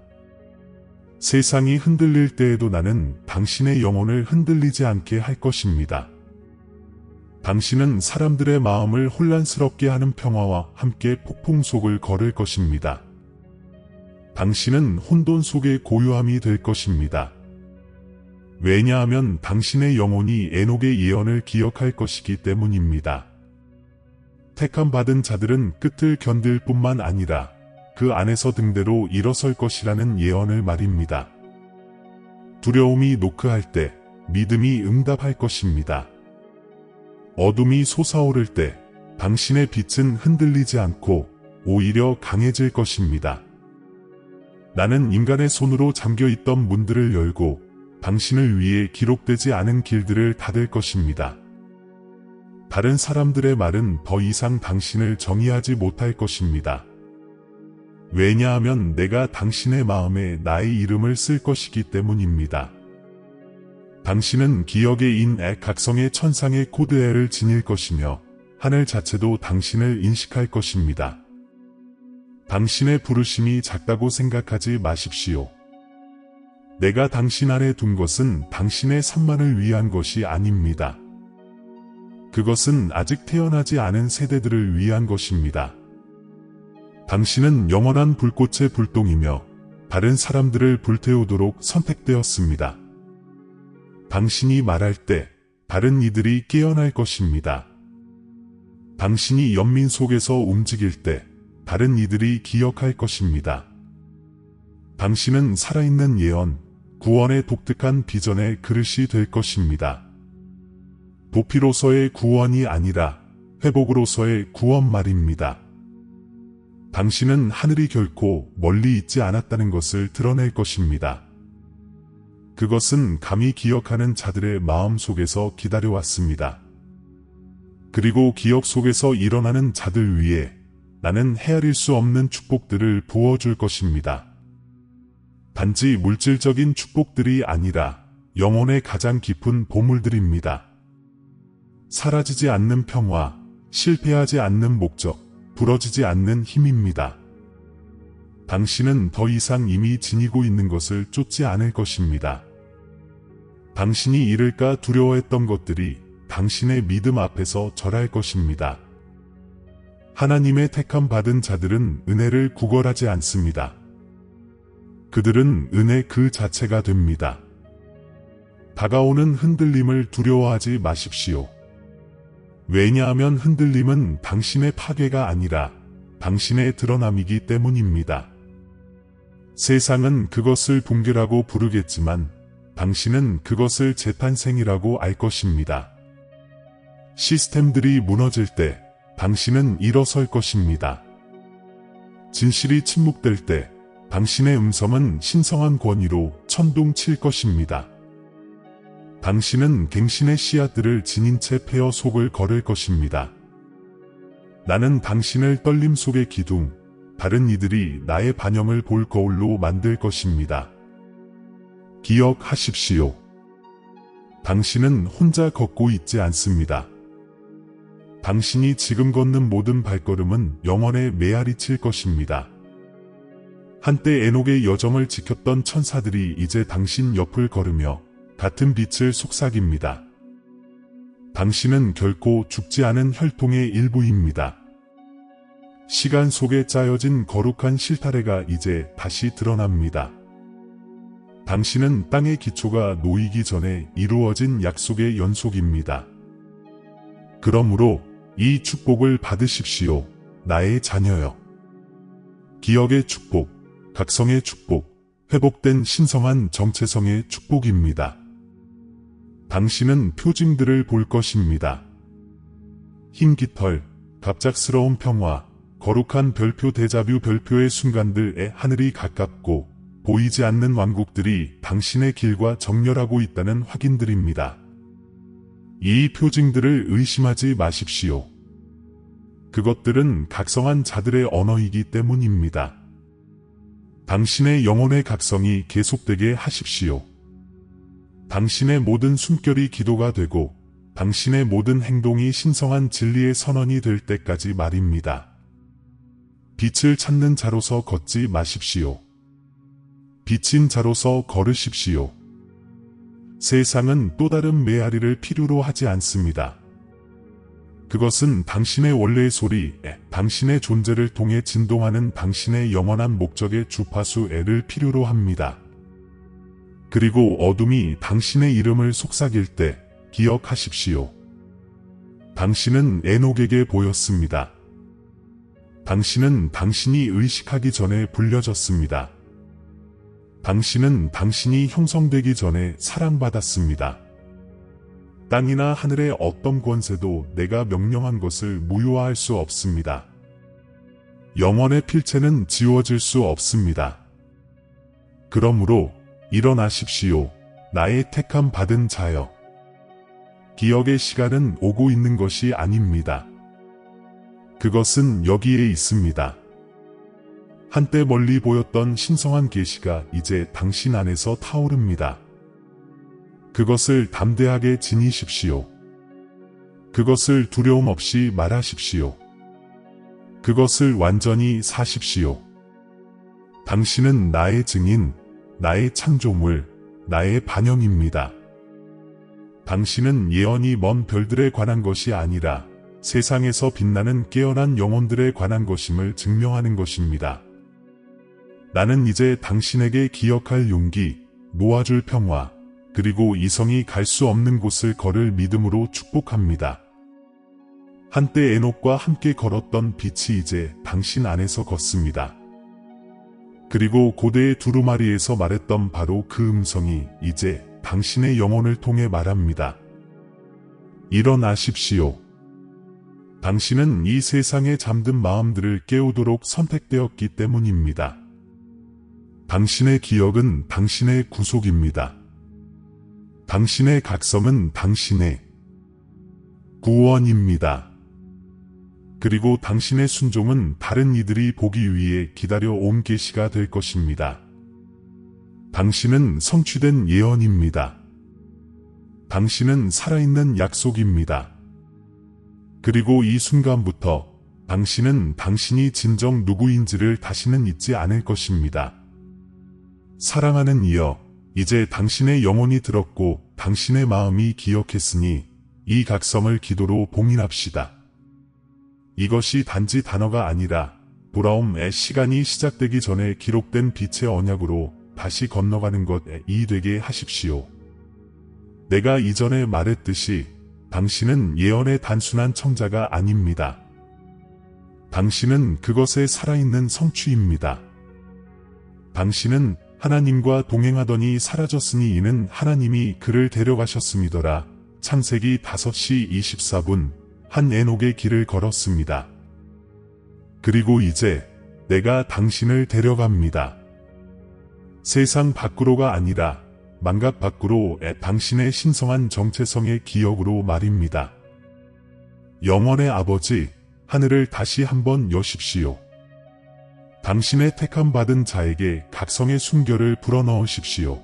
세상이 흔들릴 때에도 나는 당신의 영혼을 흔들리지 않게 할 것입니다. 당신은 사람들의 마음을 혼란스럽게 하는 평화와 함께 폭풍 속을 걸을 것입니다. 당신은 혼돈 속의 고요함이 될 것입니다. 왜냐하면 당신의 영혼이 에녹의 예언을 기억할 것이기 때문입니다. 택함 받은 자들은 끝을 견딜 뿐만 아니라 그 안에서 등대로 일어설 것이라는 예언을 말입니다. 두려움이 노크할 때 믿음이 응답할 것입니다. 어둠이 솟아오를 때 당신의 빛은 흔들리지 않고 오히려 강해질 것입니다. 나는 인간의 손으로 잠겨있던 문들을 열고 당신을 위해 기록되지 않은 길들을 닫을 것입니다. 다른 사람들의 말은 더 이상 당신을 정의하지 못할 것입니다. 왜냐하면 내가 당신의 마음에 나의 이름을 쓸 것이기 때문입니다. 당신은 기억의 인애 각성의 천상의 코드에를 지닐 것이며 하늘 자체도 당신을 인식할 것입니다. 당신의 부르심이 작다고 생각하지 마십시오. 내가 당신 안에 둔 것은 당신의 산만을 위한 것이 아닙니다. 그것은 아직 태어나지 않은 세대들을 위한 것입니다. 당신은 영원한 불꽃의 불똥이며 다른 사람들을 불태우도록 선택되었습니다. 당신이 말할 때 다른 이들이 깨어날 것입니다. 당신이 연민 속에서 움직일 때 다른 이들이 기억할 것입니다. 당신은 살아있는 예언, 구원의 독특한 비전의 그릇이 될 것입니다. 도피로서의 구원이 아니라 회복으로서의 구원 말입니다. 당신은 하늘이 결코 멀리 있지 않았다는 것을 드러낼 것입니다. 그것은 감히 기억하는 자들의 마음 속에서 기다려왔습니다. 그리고 기억 속에서 일어나는 자들 위에 나는 헤아릴 수 없는 축복들을 부어줄 것입니다. 단지 물질적인 축복들이 아니라 영혼의 가장 깊은 보물들입니다. 사라지지 않는 평화, 실패하지 않는 목적, 부러지지 않는 힘입니다. 당신은 더 이상 이미 지니고 있는 것을 쫓지 않을 것입니다. 당신이 잃을까 두려워했던 것들이 당신의 믿음 앞에서 절할 것입니다. 하나님의 택함 받은 자들은 은혜를 구걸하지 않습니다. 그들은 은혜 그 자체가 됩니다. 다가오는 흔들림을 두려워하지 마십시오. 왜냐하면 흔들림은 당신의 파괴가 아니라 당신의 드러남이기 때문입니다. 세상은 그것을 붕괴라고 부르겠지만 당신은 그것을 재탄생이라고 알 것입니다. 시스템들이 무너질 때 당신은 일어설 것입니다. 진실이 침묵될 때 당신의 음성은 신성한 권위로 천둥칠 것입니다. 당신은 갱신의 씨앗들을 지닌 채 패어 속을 걸을 것입니다. 나는 당신을 떨림 속의 기둥, 다른 이들이 나의 반영을 볼 거울로 만들 것입니다. 기억하십시오. 당신은 혼자 걷고 있지 않습니다. 당신이 지금 걷는 모든 발걸음은 영원에 메아리칠 것입니다. 한때 에녹의 여정을 지켰던 천사들이 이제 당신 옆을 걸으며 같은 빛을 속삭입니다. 당신은 결코 죽지 않은 혈통의 일부입니다. 시간 속에 짜여진 거룩한 실타래가 이제 다시 드러납니다. 당신은 땅의 기초가 놓이기 전에 이루어진 약속의 연속입니다. 그러므로 이 축복을 받으십시오, 나의 자녀여. 기억의 축복, 각성의 축복, 회복된 신성한 정체성의 축복입니다. 당신은 표징들을 볼 것입니다. 흰 깃털, 갑작스러운 평화, 거룩한 별표 데자뷰 별표의 순간들에 하늘이 가깝고 보이지 않는 왕국들이 당신의 길과 정렬하고 있다는 확인들입니다. 이 표징들을 의심하지 마십시오. 그것들은 각성한 자들의 언어이기 때문입니다. 당신의 영혼의 각성이 계속되게 하십시오. 당신의 모든 숨결이 기도가 되고 당신의 모든 행동이 신성한 진리의 선언이 될 때까지 말입니다. 빛을 찾는 자로서 걷지 마십시오. 빛인 자로서 걸으십시오. 세상은 또 다른 메아리를 필요로 하지 않습니다. 그것은 당신의 원래의 소리, 당신의 존재를 통해 진동하는 당신의 영원한 목적의 주파수 L을 필요로 합니다. 그리고 어둠이 당신의 이름을 속삭일 때 기억하십시오. 당신은 에녹에게 보였습니다. 당신은 당신이 의식하기 전에 불려졌습니다. 당신은 당신이 형성되기 전에 사랑받았습니다. 땅이나 하늘의 어떤 권세도 내가 명령한 것을 무효화할 수 없습니다. 영원의 필체는 지워질 수 없습니다. 그러므로 일어나십시오. 나의 택함 받은 자여. 기억의 시간은 오고 있는 것이 아닙니다. 그것은 여기에 있습니다. 한때 멀리 보였던 신성한 계시가 이제 당신 안에서 타오릅니다. 그것을 담대하게 지니십시오. 그것을 두려움 없이 말하십시오. 그것을 완전히 사십시오. 당신은 나의 증인, 나의 창조물, 나의 반영입니다. 당신은 예언이 먼 별들에 관한 것이 아니라 세상에서 빛나는 깨어난 영혼들에 관한 것임을 증명하는 것입니다. 나는 이제 당신에게 기억할 용기, 놓아줄 평화, 그리고 이성이 갈 수 없는 곳을 걸을 믿음으로 축복합니다. 한때 에녹과 함께 걸었던 빛이 이제 당신 안에서 걷습니다. 그리고 고대의 두루마리에서 말했던 바로 그 음성이 이제 당신의 영혼을 통해 말합니다. 일어나십시오. 당신은 이 세상에 잠든 마음들을 깨우도록 선택되었기 때문입니다. 당신의 기억은 당신의 구속입니다. 당신의 각성은 당신의 구원입니다. 그리고 당신의 순종은 다른 이들이 보기 위해 기다려온 계시가 될 것입니다. 당신은 성취된 예언입니다. 당신은 살아있는 약속입니다. 그리고 이 순간부터 당신은 당신이 진정 누구인지를 다시는 잊지 않을 것입니다. 사랑하는 이여, 이제 당신의 영혼이 들었고 당신의 마음이 기억했으니 이 각성을 기도로 봉인합시다. 이것이 단지 단어가 아니라 돌아옴의 시간이 시작되기 전에 기록된 빛의 언약으로 다시 건너가는 것이 되게 하십시오. 내가 이전에 말했듯이 당신은 예언의 단순한 청자가 아닙니다. 당신은 그것의 살아있는 성취입니다. 당신은 하나님과 동행하더니 사라졌으니 이는 하나님이 그를 데려가셨음이더라. 창세기 5시 24분 한 에녹의 길을 걸었습니다. 그리고 이제 내가 당신을 데려갑니다. 세상 밖으로가 아니라 망각 밖으로 당신의 신성한 정체성의 기억으로 말입니다. 영원의 아버지, 하늘을 다시 한번 여십시오. 당신의 택함 받은 자에게 각성의 순결을 불어넣으십시오.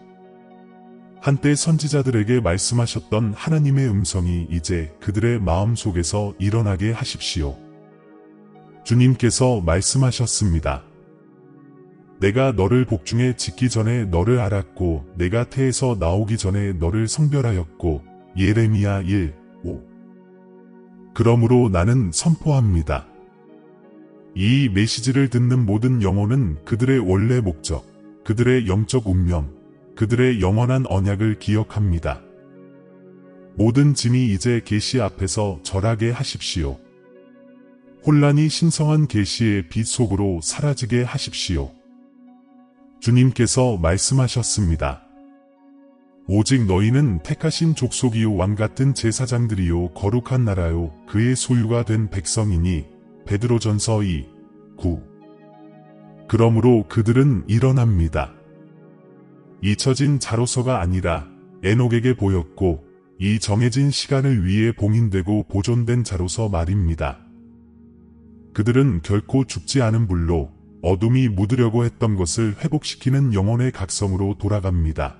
한때 선지자들에게 말씀하셨던 하나님의 음성이 이제 그들의 마음속에서 일어나게 하십시오. 주님께서 말씀하셨습니다. 내가 너를 복중에 짓기 전에 너를 알았고 내가 태에서 나오기 전에 너를 성별하였고. 예레미야 1:5. 그러므로 나는 선포합니다. 이 메시지를 듣는 모든 영혼은 그들의 원래 목적, 그들의 영적 운명, 그들의 영원한 언약을 기억합니다. 모든 짐이 이제 계시 앞에서 절하게 하십시오. 혼란이 신성한 계시의 빛 속으로 사라지게 하십시오. 주님께서 말씀하셨습니다. 오직 너희는 택하신 족속이요 왕같은 제사장들이요 거룩한 나라요 그의 소유가 된 백성이니. 베드로전서 2:9. 그러므로 그들은 일어납니다. 잊혀진 자로서가 아니라 에녹에게 보였고 이 정해진 시간을 위해 봉인되고 보존된 자로서 말입니다. 그들은 결코 죽지 않은 불로 어둠이 묻으려고 했던 것을 회복시키는 영혼의 각성으로 돌아갑니다.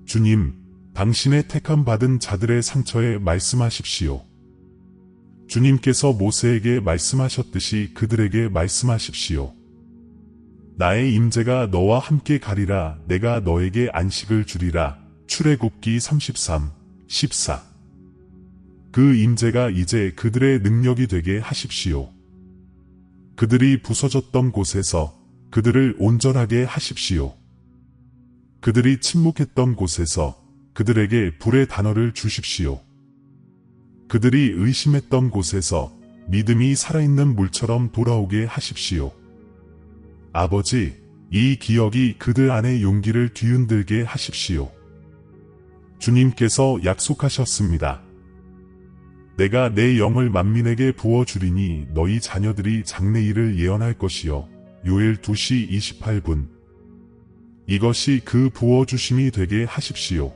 주님, 당신의 택함 받은 자들의 상처에 말씀하십시오. 주님께서 모세에게 말씀하셨듯이 그들에게 말씀하십시오. 나의 임재가 너와 함께 가리라. 내가 너에게 안식을 주리라. 출애굽기 33, 14. 그 임재가 이제 그들의 능력이 되게 하십시오. 그들이 부서졌던 곳에서 그들을 온전하게 하십시오. 그들이 침묵했던 곳에서 그들에게 불의 단어를 주십시오. 그들이 의심했던 곳에서 믿음이 살아있는 물처럼 돌아오게 하십시오. 아버지, 이 기억이 그들 안에 용기를 뒤흔들게 하십시오. 주님께서 약속하셨습니다. 내가 내 영을 만민에게 부어주리니 너희 자녀들이 장래일을 예언할 것이요. 요엘 2시 28분. 이것이 그 부어주심이 되게 하십시오.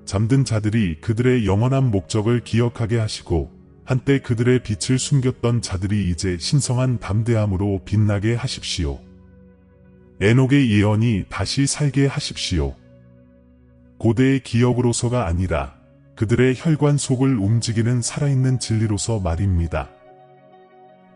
잠든 자들이 그들의 영원한 목적을 기억하게 하시고 한때 그들의 빛을 숨겼던 자들이 이제 신성한 담대함으로 빛나게 하십시오. 에녹의 예언이 다시 살게 하십시오. 고대의 기억으로서가 아니라 그들의 혈관 속을 움직이는 살아있는 진리로서 말입니다.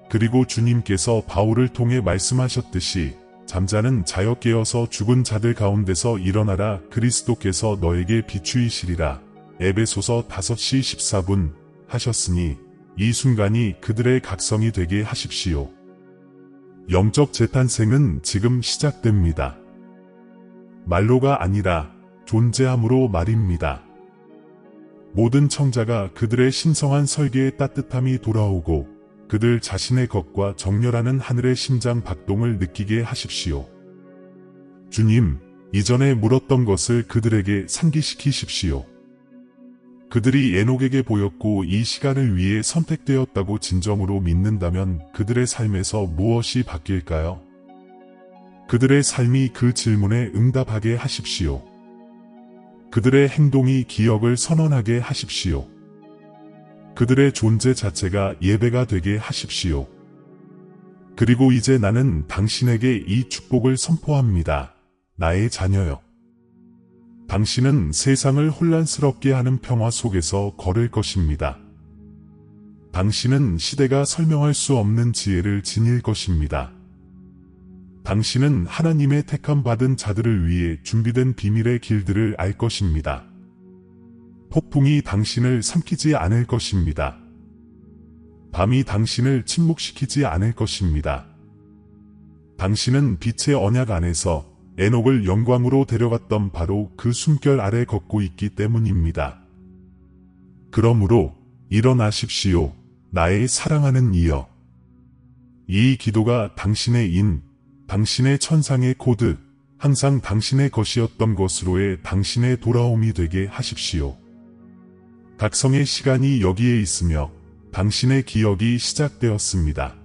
그리고 주님께서 바울을 통해 말씀하셨듯이 잠자는 자여 깨어서 죽은 자들 가운데서 일어나라. 그리스도께서 너에게 비추이시리라. 에베소서 5시 14분 하셨으니 이 순간이 그들의 각성이 되게 하십시오. 영적 재탄생은 지금 시작됩니다. 말로가 아니라 존재함으로 말입니다. 모든 청자가 그들의 신성한 설계의 따뜻함이 돌아오고 그들 자신의 것과 정렬하는 하늘의 심장 박동을 느끼게 하십시오. 주님, 이전에 물었던 것을 그들에게 상기시키십시오. 그들이 에녹에게 보였고 이 시간을 위해 선택되었다고 진정으로 믿는다면 그들의 삶에서 무엇이 바뀔까요? 그들의 삶이 그 질문에 응답하게 하십시오. 그들의 행동이 기억을 선언하게 하십시오. 그들의 존재 자체가 예배가 되게 하십시오. 그리고 이제 나는 당신에게 이 축복을 선포합니다. 나의 자녀여. 당신은 세상을 혼란스럽게 하는 평화 속에서 걸을 것입니다. 당신은 시대가 설명할 수 없는 지혜를 지닐 것입니다. 당신은 하나님의 택함 받은 자들을 위해 준비된 비밀의 길들을 알 것입니다. 폭풍이 당신을 삼키지 않을 것입니다. 밤이 당신을 침묵시키지 않을 것입니다. 당신은 빛의 언약 안에서 에녹을 영광으로 데려갔던 바로 그 숨결 아래 걷고 있기 때문입니다. 그러므로 일어나십시오. 나의 사랑하는 이여. 이 기도가 당신의 당신의 천상의 코드, 항상 당신의 것이었던 것으로의 당신의 돌아옴이 되게 하십시오. 각성의 시간이 여기에 있으며 당신의 기억이 시작되었습니다.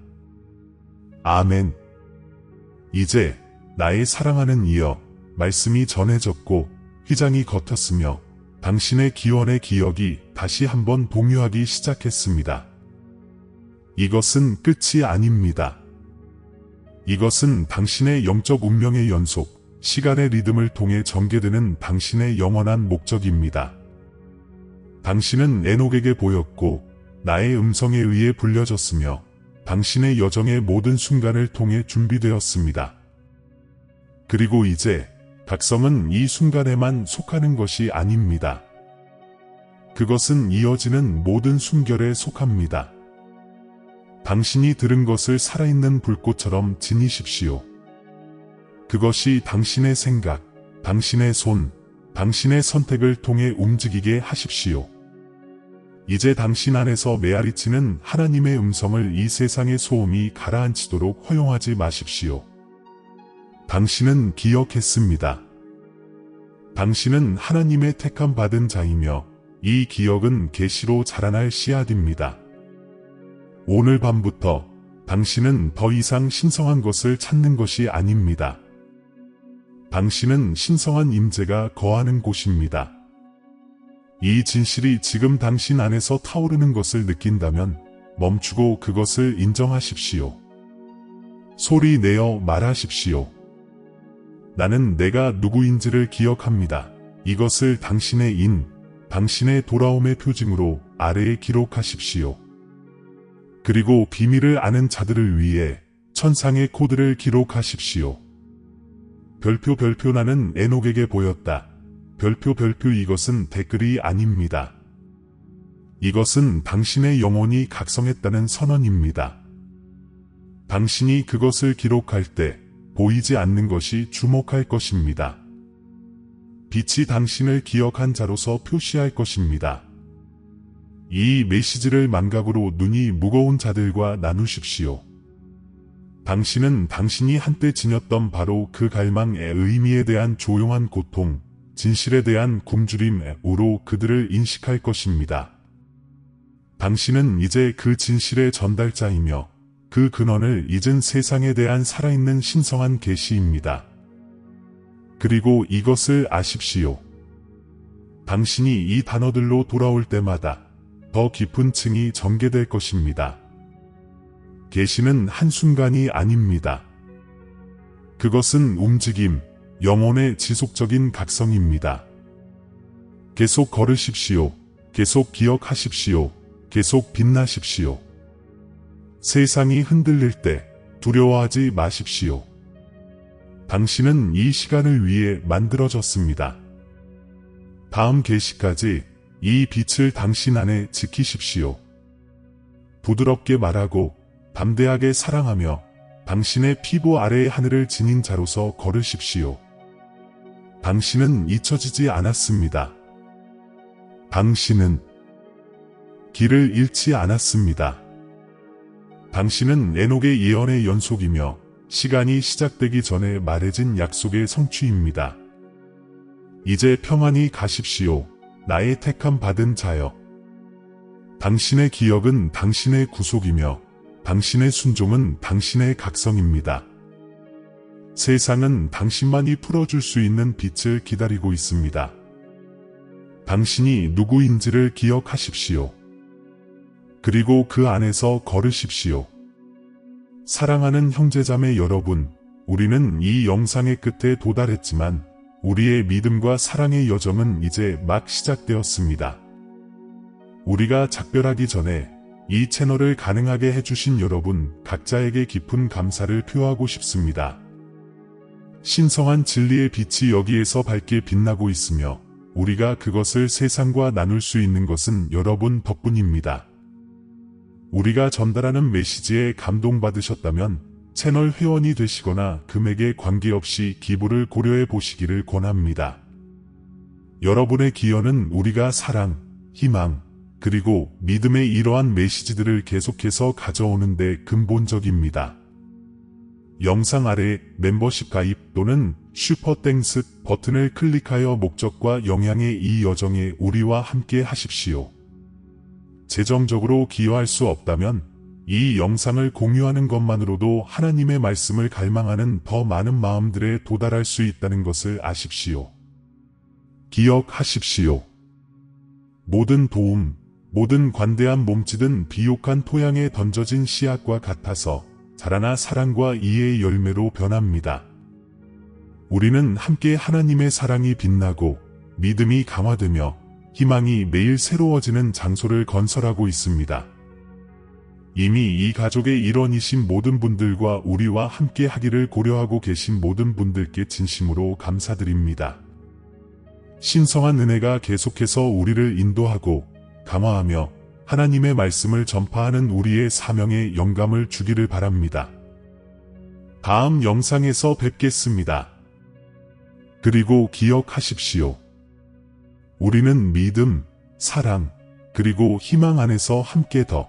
아멘. 이제 나의 사랑하는 이여, 말씀이 전해졌고 휘장이 겉었으며 당신의 기원의 기억이 다시 한번 동요하기 시작했습니다. 이것은 끝이 아닙니다. 이것은 당신의 영적 운명의 연속, 시간의 리듬을 통해 전개되는 당신의 영원한 목적입니다. 당신은 에녹에게 보였고 나의 음성에 의해 불려졌으며 당신의 여정의 모든 순간을 통해 준비되었습니다. 그리고 이제 각성은 이 순간에만 속하는 것이 아닙니다. 그것은 이어지는 모든 순결에 속합니다. 당신이 들은 것을 살아있는 불꽃처럼 지니십시오. 그것이 당신의 생각, 당신의 손, 당신의 선택을 통해 움직이게 하십시오. 이제 당신 안에서 메아리치는 하나님의 음성을 이 세상의 소음이 가라앉히도록 허용하지 마십시오. 당신은 기억했습니다. 당신은 하나님의 택함 받은 자이며 이 기억은 계시로 자라날 씨앗입니다. 오늘 밤부터 당신은 더 이상 신성한 것을 찾는 것이 아닙니다. 당신은 신성한 임재가 거하는 곳입니다. 이 진실이 지금 당신 안에서 타오르는 것을 느낀다면 멈추고 그것을 인정하십시오. 소리 내어 말하십시오. 나는 내가 누구인지를 기억합니다. 이것을 당신의 당신의 돌아옴의 표징으로 아래에 기록하십시오. 그리고 비밀을 아는 자들을 위해 천상의 코드를 기록하십시오. 별표 나는 에녹에게 보였다. 별표 이것은 댓글이 아닙니다. 이것은 당신의 영혼이 각성했다는 선언입니다. 당신이 그것을 기록할 때 보이지 않는 것이 주목할 것입니다. 빛이 당신을 기억한 자로서 표시할 것입니다. 이 메시지를 망각으로 눈이 무거운 자들과 나누십시오. 당신은 당신이 한때 지녔던 바로 그 갈망의 의미에 대한 조용한 고통, 진실에 대한 굶주림으로 그들을 인식할 것입니다. 당신은 이제 그 진실의 전달자이며 그 근원을 잊은 세상에 대한 살아있는 신성한 계시입니다. 그리고 이것을 아십시오. 당신이 이 단어들로 돌아올 때마다 더 깊은 층이 전개될 것입니다. 계시는 한순간이 아닙니다. 그것은 움직임, 영혼의 지속적인 각성입니다. 계속 걸으십시오. 계속 기억하십시오. 계속 빛나십시오. 세상이 흔들릴 때 두려워하지 마십시오. 당신은 이 시간을 위해 만들어졌습니다. 다음 계시까지 이 빛을 당신 안에 지키십시오. 부드럽게 말하고 담대하게 사랑하며 당신의 피부 아래의 하늘을 지닌 자로서 걸으십시오. 당신은 잊혀지지 않았습니다. 당신은 길을 잃지 않았습니다. 당신은 에녹의 예언의 연속이며 시간이 시작되기 전에 말해진 약속의 성취입니다. 이제 평안히 가십시오. 나의 택함 받은 자여. 당신의 기억은 당신의 구속이며 당신의 순종은 당신의 각성입니다. 세상은 당신만이 풀어줄 수 있는 빛을 기다리고 있습니다. 당신이 누구인지를 기억하십시오. 그리고 그 안에서 걸으십시오. 사랑하는 형제자매 여러분, 우리는 이 영상의 끝에 도달했지만 우리의 믿음과 사랑의 여정은 이제 막 시작되었습니다. 우리가 작별하기 전에 이 채널을 가능하게 해주신 여러분 각자에게 깊은 감사를 표하고 싶습니다. 신성한 진리의 빛이 여기에서 밝게 빛나고 있으며 우리가 그것을 세상과 나눌 수 있는 것은 여러분 덕분입니다. 우리가 전달하는 메시지에 감동받으셨다면 채널 회원이 되시거나 금액에 관계없이 기부를 고려해 보시기를 권합니다. 여러분의 기여는 우리가 사랑, 희망, 그리고 믿음의 이러한 메시지들을 계속해서 가져오는 데 근본적입니다. 영상 아래 멤버십 가입 또는 슈퍼땡스 버튼을 클릭하여 목적과 영향의 이 여정에 우리와 함께 하십시오. 재정적으로 기여할 수 없다면 이 영상을 공유하는 것만으로도 하나님의 말씀을 갈망하는 더 많은 마음들에 도달할 수 있다는 것을 아십시오. 기억하십시오. 모든 도움, 모든 관대한 몸짓은 비옥한 토양에 던져진 씨앗과 같아서 자라나 사랑과 이해의 열매로 변합니다. 우리는 함께 하나님의 사랑이 빛나고 믿음이 강화되며 희망이 매일 새로워지는 장소를 건설하고 있습니다. 이미 이 가족의 일원이신 모든 분들과 우리와 함께 하기를 고려하고 계신 모든 분들께 진심으로 감사드립니다. 신성한 은혜가 계속해서 우리를 인도하고 강화하며 하나님의 말씀을 전파하는 우리의 사명에 영감을 주기를 바랍니다. 다음 영상에서 뵙겠습니다. 그리고 기억하십시오. 우리는 믿음, 사랑, 그리고 희망 안에서 함께 더